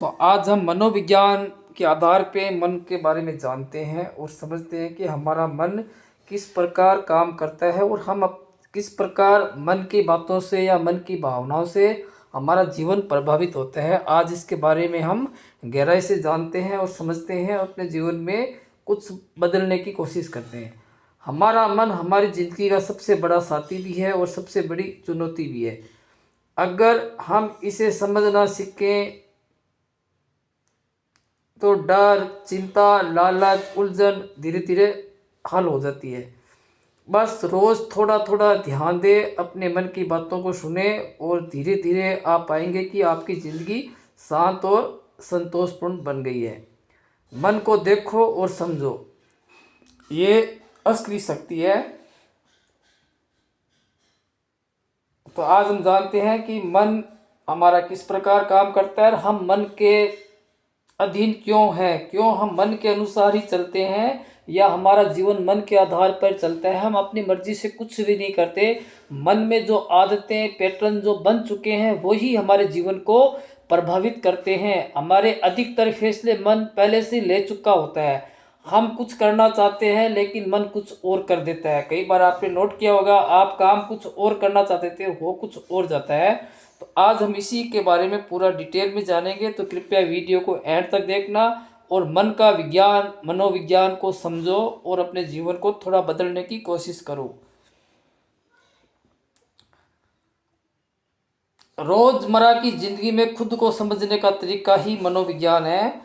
तो आज हम मनोविज्ञान के आधार पे मन के बारे में जानते हैं और समझते हैं कि हमारा मन किस प्रकार काम करता है और हम किस प्रकार मन की बातों से या मन की भावनाओं से हमारा जीवन प्रभावित होता है। आज इसके बारे में हम गहराई से जानते हैं और समझते हैं और अपने जीवन में कुछ बदलने की कोशिश करते हैं। हमारा मन हमारी ज़िंदगी का सबसे बड़ा साथी भी है और सबसे बड़ी चुनौती भी है। अगर हम इसे समझना सीखें तो डर, चिंता, लालच, उलझन धीरे धीरे हल हो जाती है। बस रोज़ थोड़ा थोड़ा ध्यान दें, अपने मन की बातों को सुने और धीरे धीरे आप पाएंगे कि आपकी ज़िंदगी शांत और संतोषपूर्ण बन गई है। मन को देखो और समझो, ये असली शक्ति है। तो आज हम जानते हैं कि मन हमारा किस प्रकार काम करता है और हम मन के अधीन क्यों है, क्यों हम मन के अनुसार ही चलते हैं या हमारा जीवन मन के आधार पर चलता है। हम अपनी मर्जी से कुछ भी नहीं करते। मन में जो आदतें पैटर्न जो बन चुके हैं वही हमारे जीवन को प्रभावित करते हैं। हमारे अधिकतर फैसले मन पहले से ले चुका होता है। हम कुछ करना चाहते हैं लेकिन मन कुछ और कर देता है। कई बार आपने नोट किया होगा, आप काम कुछ और करना चाहते थे, वो कुछ और जाता है। तो आज हम इसी के बारे में पूरा डिटेल में जानेंगे, तो कृपया वीडियो को एंड तक देखना और मन का विज्ञान, मनोविज्ञान को समझो और अपने जीवन को थोड़ा बदलने की कोशिश करो। रोजमर्रा की जिंदगी में खुद को समझने का तरीका ही मनोविज्ञान है।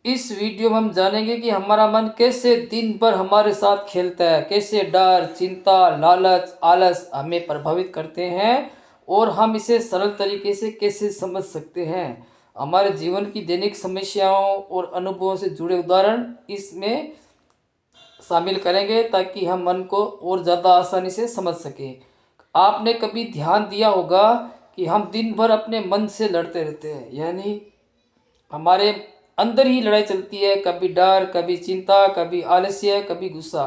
इस वीडियो में हम जानेंगे कि हमारा मन कैसे दिन भर हमारे साथ खेलता है, कैसे डर, चिंता, लालच, आलस हमें प्रभावित करते हैं और हम इसे सरल तरीके से कैसे समझ सकते हैं। हमारे जीवन की दैनिक समस्याओं और अनुभवों से जुड़े उदाहरण इसमें शामिल करेंगे ताकि हम मन को और ज़्यादा आसानी से समझ सकें। आपने कभी ध्यान दिया होगा कि हम दिन भर अपने मन से लड़ते रहते हैं, यानी हमारे अंदर ही लड़ाई चलती है। कभी डर, कभी चिंता, कभी आलस्य, कभी गुस्सा।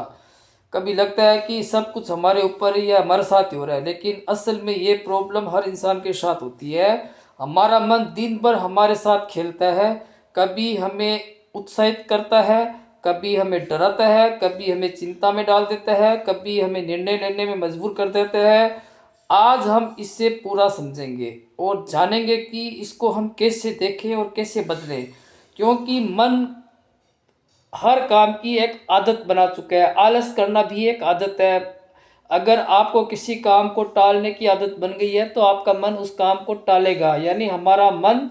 कभी लगता है कि सब कुछ हमारे ऊपर ही या हमारे साथ ही हो रहा है, लेकिन असल में ये प्रॉब्लम हर इंसान के साथ होती है। हमारा मन दिन भर हमारे साथ खेलता है, कभी हमें उत्साहित करता है, कभी हमें डराता है, कभी हमें चिंता में डाल देता है, कभी हमें निर्णय लेने में मजबूर कर देता है। आज हम इससे पूरा समझेंगे और जानेंगे कि इसको हम कैसे देखें और कैसे बदलें, क्योंकि मन हर काम की एक आदत बना चुका है। आलस करना भी एक आदत है। अगर आपको किसी काम को टालने की आदत बन गई है तो आपका मन उस काम को टालेगा। यानी हमारा मन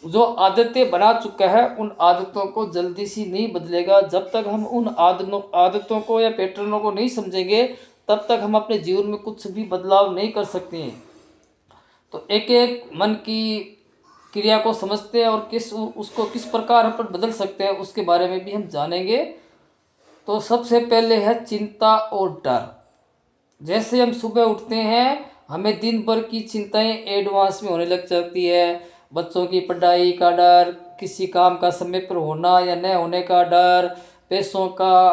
जो आदतें बना चुका है उन आदतों को जल्दी से नहीं बदलेगा। जब तक हम उन आदतों को या पैटर्नों को नहीं समझेंगे तब तक हम अपने जीवन में कुछ भी बदलाव नहीं कर सकते हैं। तो एक एक मन की क्रिया को समझते हैं और उसको किस प्रकार हम पर बदल सकते हैं उसके बारे में भी हम जानेंगे। तो सबसे पहले है चिंता और डर। जैसे हम सुबह उठते हैं हमें दिन भर की चिंताएं एडवांस में होने लग जाती है। बच्चों की पढ़ाई का डर, किसी काम का समय पर होना या न होने का डर, पैसों का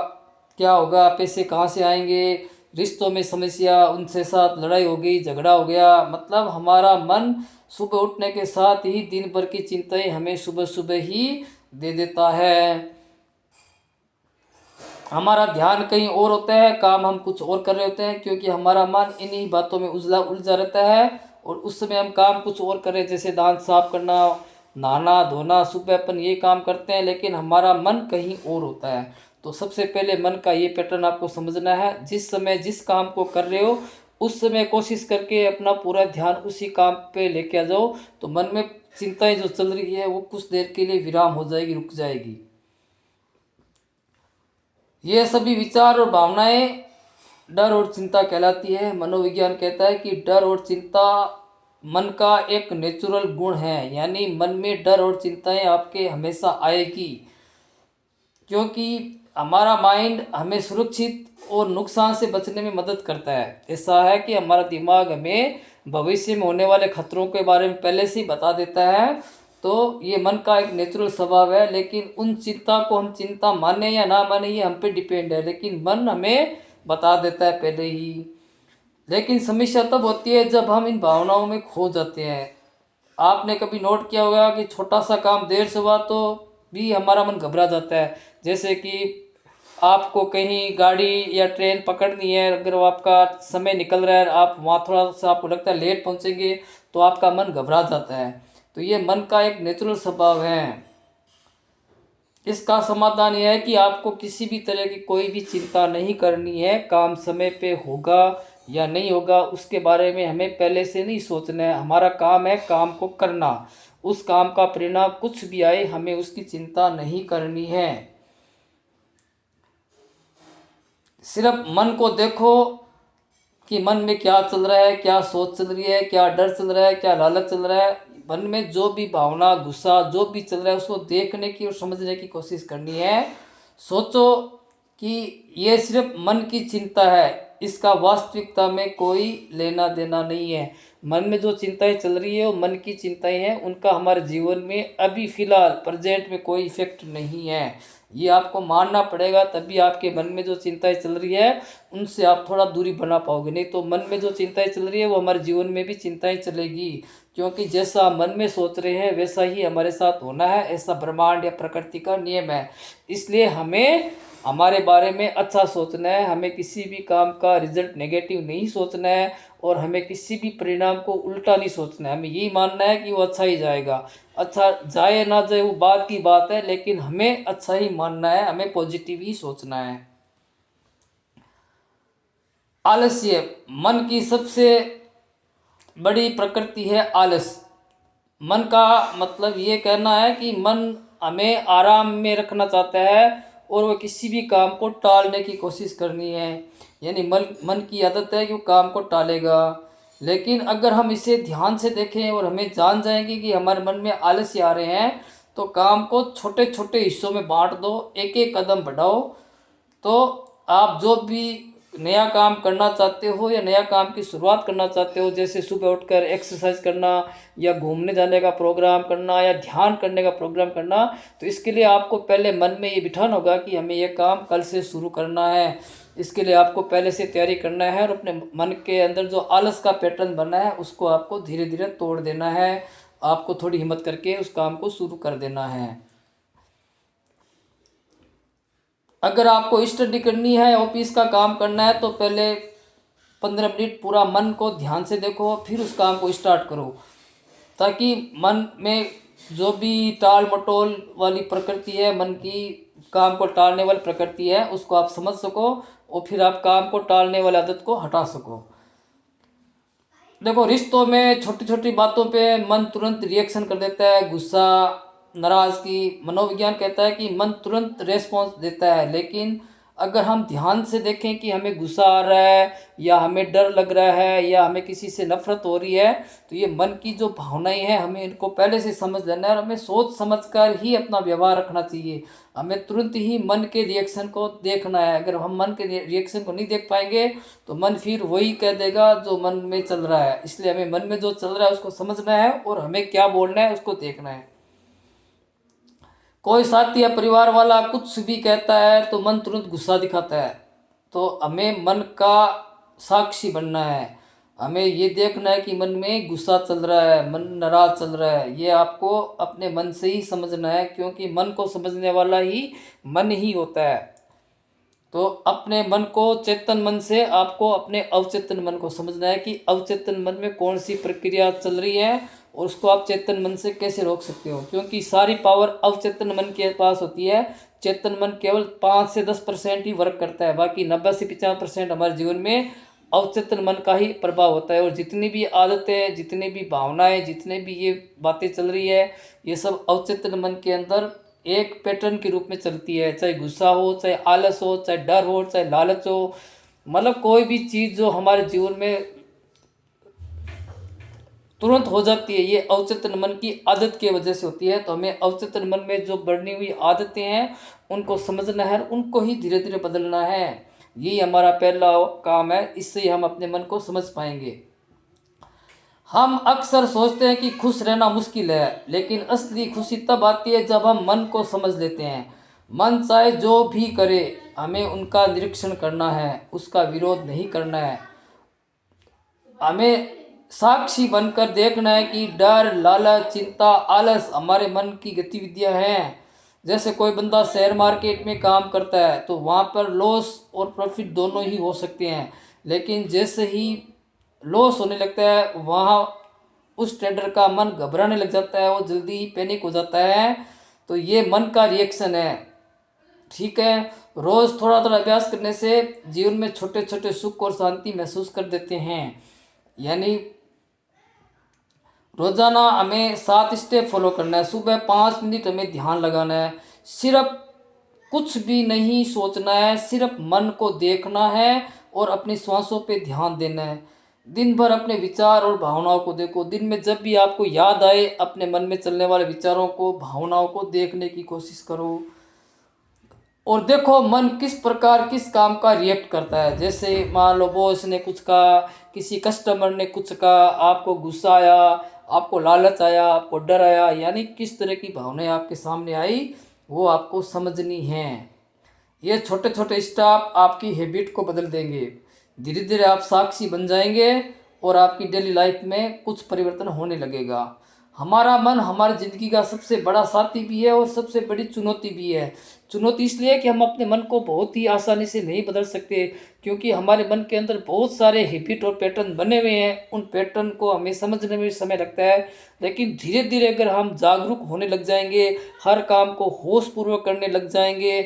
क्या होगा, पैसे कहाँ से आएंगे, रिश्तों में समस्या, उनसे साथ लड़ाई हो गई, झगड़ा हो गया। मतलब हमारा मन सुबह उठने के साथ ही दिन भर की चिंताएं हमें सुबह सुबह ही दे देता है। हमारा ध्यान कहीं और होता है, काम हम कुछ और कर रहे होते हैं, क्योंकि हमारा मन इन्हीं बातों में उलझा रहता है और उस समय हम काम कुछ और कर रहे हैं, जैसे दांत साफ करना, नहाना धोना। सुबह अपन ये काम करते हैं लेकिन हमारा मन कहीं और होता है। तो सबसे पहले मन का ये पैटर्न आपको समझना है। जिस समय जिस काम को कर रहे हो उस समय कोशिश करके अपना पूरा ध्यान उसी काम पे लेके आ जाओ, तो मन में चिंताएं जो चल रही है वो कुछ देर के लिए विराम हो जाएगी, रुक जाएगी। ये सभी विचार और भावनाएं डर और चिंता कहलाती है। मनोविज्ञान कहता है कि डर और चिंता मन का एक नेचुरल गुण है। यानी मन में डर और चिंताएं आपके हमेशा आएगी, क्योंकि हमारा माइंड हमें सुरक्षित और नुकसान से बचने में मदद करता है। ऐसा है कि हमारा दिमाग हमें भविष्य में होने वाले खतरों के बारे में पहले से ही बता देता है। तो ये मन का एक नेचुरल स्वभाव है, लेकिन उन चिंता को हम चिंता माने या ना माने ये हम पे डिपेंड है, लेकिन मन हमें बता देता है पहले ही। लेकिन समस्या तब होती है जब हम इन भावनाओं में खो जाते हैं। आपने कभी नोट किया होगा कि छोटा सा काम देर से हुआ तो भी हमारा मन घबरा जाता है। जैसे कि आपको कहीं गाड़ी या ट्रेन पकड़नी है, अगर वो आपका समय निकल रहा है, आप वहाँ थोड़ा सा आपको लगता है लेट पहुँचेंगे, तो आपका मन घबरा जाता है। तो ये मन का एक नेचुरल स्वभाव है। इसका समाधान यह है कि आपको किसी भी तरह की कोई भी चिंता नहीं करनी है। काम समय पे होगा या नहीं होगा उसके बारे में हमें पहले से नहीं सोचना है। हमारा काम है काम को करना। उस काम का परिणाम कुछ भी आए हमें उसकी चिंता नहीं करनी है। सिर्फ मन को देखो कि मन में क्या चल रहा है, क्या सोच चल रही है, क्या डर चल रहा है, क्या लालच चल रहा है। मन में जो भी भावना, गुस्सा जो भी चल रहा है उसको देखने की और समझने की कोशिश करनी है। सोचो कि ये सिर्फ मन की चिंता है, इसका वास्तविकता में कोई लेना देना नहीं है। मन में जो चिंताएं चल रही है वो मन की चिंताएं हैं, उनका हमारे जीवन में अभी फ़िलहाल प्रेजेंट में कोई इफेक्ट नहीं है। ये आपको मानना पड़ेगा, तभी आपके मन में जो चिंताएं चल रही है उनसे आप थोड़ा दूरी बना पाओगे। नहीं तो मन में जो चिंताएं चल रही है वो हमारे जीवन में भी चिंताएं चलेगी, क्योंकि जैसा मन में सोच रहे हैं वैसा ही हमारे साथ होना है। ऐसा ब्रह्मांड या प्रकृति का नियम है। इसलिए हमें हमारे बारे में अच्छा सोचना है, हमें किसी भी काम का रिजल्ट नेगेटिव नहीं सोचना है और हमें किसी भी परिणाम को उल्टा नहीं सोचना है। हमें यही मानना है कि वो अच्छा ही जाएगा। अच्छा जाए ना जाए वो बात की बात है, लेकिन हमें अच्छा ही मानना है, हमें पॉजिटिव ही सोचना है। आलस्य मन की सबसे बड़ी प्रकृति है आलस। मन का मतलब ये कहना है कि मन हमें आराम में रखना चाहता है और वह किसी भी काम को टालने की कोशिश करनी है। यानी मन की आदत है कि वो काम को टालेगा। लेकिन अगर हम इसे ध्यान से देखें और हमें जान जाएंगे कि हमारे मन में आलस्य आ रहे हैं, तो काम को छोटे छोटे हिस्सों में बांट दो, एक एक कदम बढ़ाओ। तो आप जो भी नया काम करना चाहते हो या नया काम की शुरुआत करना चाहते हो, जैसे सुबह उठकर एक्सरसाइज करना या घूमने जाने का प्रोग्राम करना या ध्यान करने का प्रोग्राम करना, तो इसके लिए आपको पहले मन में ये बिठाना होगा कि हमें ये काम कल से शुरू करना है। इसके लिए आपको पहले से तैयारी करना है और अपने मन के अंदर जो आलस का पैटर्न बना है उसको आपको धीरे धीरे तोड़ देना है। आपको थोड़ी हिम्मत करके उस काम को शुरू कर देना है। अगर आपको स्टडी करनी है, ऑफिस का काम करना है, तो पहले 15 मिनट पूरा मन को ध्यान से देखो, फिर उस काम को स्टार्ट करो, ताकि मन में जो भी टाल मटोल वाली प्रकृति है, मन की काम को टालने वाली प्रकृति है, उसको आप समझ सको और फिर आप काम को टालने वाली आदत को हटा सको। देखो रिश्तों में छोटी छोटी बातों पे मन तुरंत रिएक्शन कर देता है। गुस्सा, नाराज़गी, मनोविज्ञान कहता है कि मन तुरंत रेस्पॉन्स देता है। लेकिन अगर हम ध्यान से देखें कि हमें गुस्सा आ रहा है या हमें डर लग रहा है या हमें किसी से नफरत हो रही है, तो ये मन की जो भावनाएं हैं हमें इनको पहले से समझ लेना है और हमें सोच समझकर ही अपना व्यवहार रखना चाहिए। हमें तुरंत ही मन के रिएक्शन को देखना है। अगर हम मन के रिएक्शन को नहीं देख पाएंगे तो मन फिर वही कह देगा जो मन में चल रहा है। इसलिए हमें मन में जो चल रहा है उसको समझना है और हमें क्या बोलना है उसको देखना है। कोई साथी या परिवार वाला कुछ भी कहता है तो मन तुरंत गुस्सा दिखाता है। तो हमें मन का साक्षी बनना है। हमें ये देखना है कि मन में गुस्सा चल रहा है, मन नाराज चल रहा है। ये आपको अपने मन से ही समझना है, क्योंकि मन को समझने वाला ही मन ही होता है। तो अपने मन को, चेतन मन से आपको अपने अवचेतन मन को समझना है कि अवचेतन मन में कौन सी प्रक्रिया चल रही है और उसको आप चेतन मन से कैसे रोक सकते हो, क्योंकि सारी पावर अवचेतन मन के पास होती है। चेतन मन केवल 5 से 10% ही वर्क करता है, बाकी 90 से 95% हमारे जीवन में अवचेतन मन का ही प्रभाव होता है। और जितनी भी आदतें, जितनी भी भावनाएं, जितने भी ये बातें चल रही है, ये सब अवचेतन मन के अंदर एक पैटर्न के रूप में चलती है। चाहे गुस्सा हो, चाहे आलस हो, चाहे डर हो, चाहे लालच हो, मतलब कोई भी चीज़ जो हमारे जीवन में तुरंत हो जाती है, ये अवचेतन मन की आदत की वजह से होती है। तो हमें अवचेतन मन में जो बढ़नी हुई आदतें हैं उनको समझना है, उनको ही धीरे धीरे बदलना है। यही हमारा पहला काम है, इससे ही हम अपने मन को समझ पाएंगे। हम अक्सर सोचते हैं कि खुश रहना मुश्किल है, लेकिन असली खुशी तब आती है जब हम मन को समझ लेते हैं। मन चाहे जो भी करे, हमें उनका निरीक्षण करना है, उसका विरोध नहीं करना है। हमें साक्षी बनकर देखना है कि डर, लालच, चिंता, आलस हमारे मन की गतिविधियां हैं। जैसे कोई बंदा शेयर मार्केट में काम करता है तो वहाँ पर लॉस और प्रॉफिट दोनों ही हो सकते हैं, लेकिन जैसे ही लॉस होने लगता है वहाँ उस ट्रेडर का मन घबराने लग जाता है, वो जल्दी ही पैनिक हो जाता है। तो ये मन का रिएक्शन है। ठीक है, रोज़ थोड़ा थोड़ा अभ्यास करने से जीवन में छोटे छोटे सुख और शांति महसूस कर देते हैं। यानी रोज़ाना हमें 7 स्टेप फॉलो करना है। सुबह 5 मिनट हमें ध्यान लगाना है। सिर्फ कुछ भी नहीं सोचना है, सिर्फ मन को देखना है और अपनी श्वासों पे ध्यान देना है। दिन भर अपने विचार और भावनाओं को देखो। दिन में जब भी आपको याद आए अपने मन में चलने वाले विचारों को, भावनाओं को देखने की कोशिश करो और देखो मन किस प्रकार किस काम का रिएक्ट करता है। जैसे मान लो बॉस ने कुछ कहा, किसी कस्टमर ने कुछ कहा, आपको गुस्सा आया, आपको लालच आया, आपको डर आया, यानी किस तरह की भावनाएं आपके सामने आई वो आपको समझनी है। ये छोटे छोटे स्टेप आपकी हैबिट को बदल देंगे। धीरे धीरे आप साक्षी बन जाएंगे और आपकी डेली लाइफ में कुछ परिवर्तन होने लगेगा। हमारा मन हमारी ज़िंदगी का सबसे बड़ा साथी भी है और सबसे बड़ी चुनौती भी है। चुनौती इसलिए कि हम अपने मन को बहुत ही आसानी से नहीं बदल सकते, क्योंकि हमारे मन के अंदर बहुत सारे हैबिट और पैटर्न बने हुए हैं। उन पैटर्न को हमें समझने में समय लगता है, लेकिन धीरे धीरे अगर हम जागरूक होने लग जाएंगे, हर काम को होशपूर्वक करने लग जाएंगे,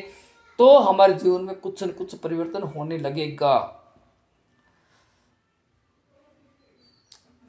तो हमारे जीवन में कुछ न कुछ परिवर्तन होने लगेगा।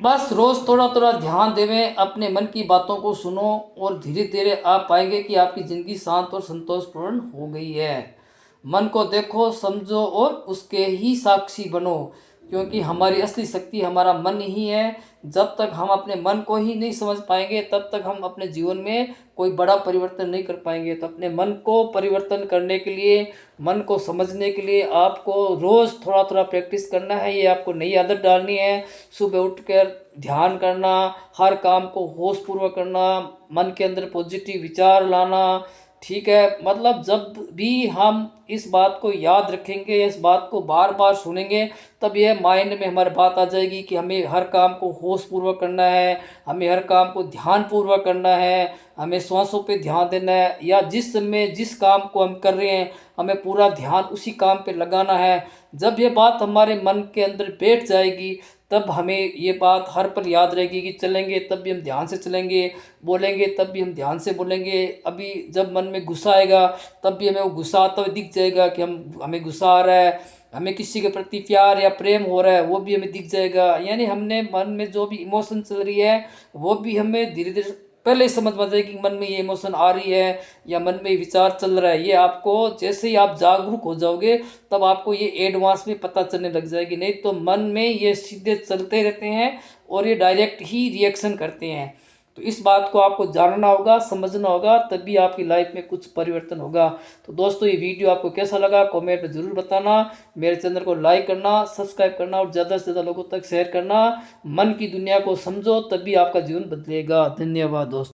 बस रोज़ थोड़ा थोड़ा ध्यान देवें, अपने मन की बातों को सुनो और धीरे धीरे आप पाएंगे कि आपकी ज़िंदगी शांत और संतोषपूर्ण हो गई है। मन को देखो, समझो और उसके ही साक्षी बनो, क्योंकि हमारी असली शक्ति हमारा मन ही है। जब तक हम अपने मन को ही नहीं समझ पाएंगे तब तक हम अपने जीवन में कोई बड़ा परिवर्तन नहीं कर पाएंगे। तो अपने मन को परिवर्तन करने के लिए, मन को समझने के लिए आपको रोज़ थोड़ा थोड़ा प्रैक्टिस करना है। ये आपको नई आदत डालनी है। सुबह उठकर ध्यान करना, हर काम को होशपूर्वक करना, मन के अंदर पॉजिटिव विचार लाना। ठीक है, मतलब जब भी हम इस बात को याद रखेंगे, इस बात को बार बार सुनेंगे, तब यह माइंड में हमारे बात आ जाएगी कि हमें हर काम को होशपूर्वक करना है, हमें हर काम को ध्यानपूर्वक करना है, हमें श्वासों पे ध्यान देना है, या जिस समय जिस काम को हम कर रहे हैं हमें पूरा ध्यान उसी काम पे लगाना है। जब ये बात हमारे मन के अंदर बैठ जाएगी तब हमें ये बात हर पल याद रहेगी कि चलेंगे तब भी हम ध्यान से चलेंगे, बोलेंगे तब भी हम ध्यान से बोलेंगे। अभी जब मन में गुस्सा आएगा तब भी हमें वो गुस्सा आता हुआ दिख जाएगा कि हमें गुस्सा आ रहा है। हमें किसी के प्रति प्यार या प्रेम हो रहा है वो भी हमें दिख जाएगा। यानी हमने मन में जो भी इमोशन चल रही है वो भी हमें धीरे धीरे पहले ही समझ में आ जाएगी कि मन में ये इमोशन आ रही है या मन में ये विचार चल रहा है। ये आपको जैसे ही आप जागरूक हो जाओगे तब आपको ये एडवांस में पता चलने लग जाएगी। नहीं तो मन में ये सीधे चलते रहते हैं और ये डायरेक्ट ही रिएक्शन करते हैं। तो इस बात को आपको जानना होगा, समझना होगा, तभी आपकी लाइफ में कुछ परिवर्तन होगा। तो दोस्तों ये वीडियो आपको कैसा लगा कमेंट में ज़रूर बताना। मेरे चैनल को लाइक करना, सब्सक्राइब करना और ज़्यादा से ज़्यादा लोगों तक शेयर करना। मन की दुनिया को समझो तभी आपका जीवन बदलेगा। धन्यवाद दोस्तों।